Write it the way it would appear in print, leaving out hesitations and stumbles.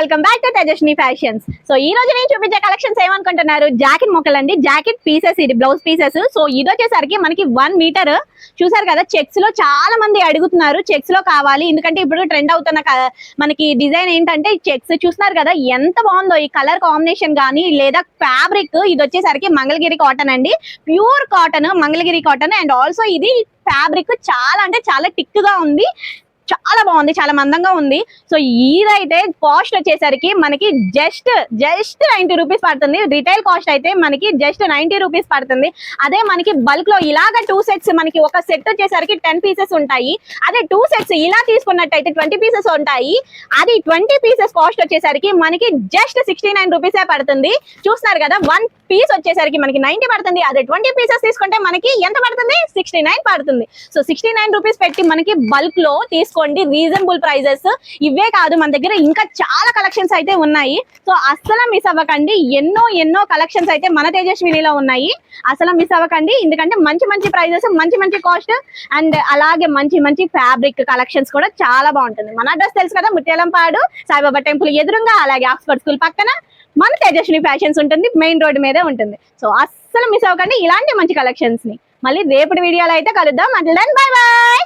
Welcome back to Tejaswini fashions. So ఈ రోజు నేను చూపించే కలెక్షన్స్ ఏమనుకుంటున్నారు, జాకెట్ మొక్కలండి. జాకెట్ పీసెస్, ఇది బ్లౌజ్ పీసెస్. సో ఇది వచ్చేసరికి మనకి 1 మీటర్ చూసారు కదా. చెక్స్ లో చాలా మంది అడుగుతున్నారు, చెక్స్ లో కావాలి. ఎందుకంటే ఇప్పుడు ట్రెండ్ అవుతున్న మనకి డిజైన్ ఏంటంటే చెక్స్. చూస్తున్నారు కదా ఎంత బాగుందో ఈ కలర్ కాంబినేషన్ గానీ, లేదా ఫ్యాబ్రిక్. ఇది వచ్చేసరికి మంగళగిరి కాటన్ అండి, pure cotton, Mangalagiri cotton. And also ఇది ఫ్యాబ్రిక్ చాలా అంటే చాలా టిక్ గా ఉంది, చాలా బాగుంది, చాలా మందంగా ఉంది. సో ఇదైతే కాస్ట్ వచ్చేసరికి మనకి జస్ట్ 90 రూపీస్ పడుతుంది. రిటైల్ కాస్ట్ అయితే మనకి జస్ట్ 90 రూపీస్ పడుతుంది. అదే మనకి బల్క్ లో ఇలాగ 2 సెట్స్, మనకి ఒక సెట్ వచ్చేసరికి 10 పీసెస్ ఉంటాయి. అదే 2 సెట్స్ ఇలా తీసుకున్నట్టయితే 20 పీసెస్ ఉంటాయి. అది 20 పీసెస్ కాస్ట్ వచ్చేసరికి మనకి జస్ట్ 69 రూపీసే పడుతుంది. చూస్తున్నారు కదా, 1 పీస్ వచ్చేసరికి మనకి 90 పడుతుంది. అదే 20 పీసెస్ తీసుకుంటే మనకి ఎంత పడుతుంది, 69 పడుతుంది. సో 69 రూపీస్ పెట్టి మనకి బల్క్ లో తీసుకోండి, రీజనబుల్ ప్రైజెస్. ఇవే కాదు, మన దగ్గర ఇంకా చాలా కలెక్షన్స్ అయితే ఉన్నాయి. సో అస్సలు మిస్ అవ్వకండి, ఎన్నో కలెక్షన్స్ అయితే మన తేజస్వినిలో ఉన్నాయి. అసలు మిస్ అవ్వకండి, ఎందుకంటే మంచి ప్రైజెస్, మంచి కాస్ట్. అండ్ అలాగే మంచి ఫ్యాబ్రిక్ కలెక్షన్స్ కూడా చాలా బాగుంటుంది. మన అడ్రస్ తెలుసు కదా, ముత్యాలంపాడు సాయిబాబా టెంపుల్ ఎదురుగా, అలాగే ఆక్స్ఫర్డ్ స్కూల్ పక్కన మన తేజస్విని ఫ్యాషన్స్ ఉంటుంది, మెయిన్ రోడ్ మీదే ఉంటుంది. సో అస్సలు మిస్ అవ్వకండి ఇలాంటి మంచి కలెక్షన్స్ ని. మళ్ళీ రేపటి వీడియోలో అయితే కలుద్దాం. అంటే బై బాయ్.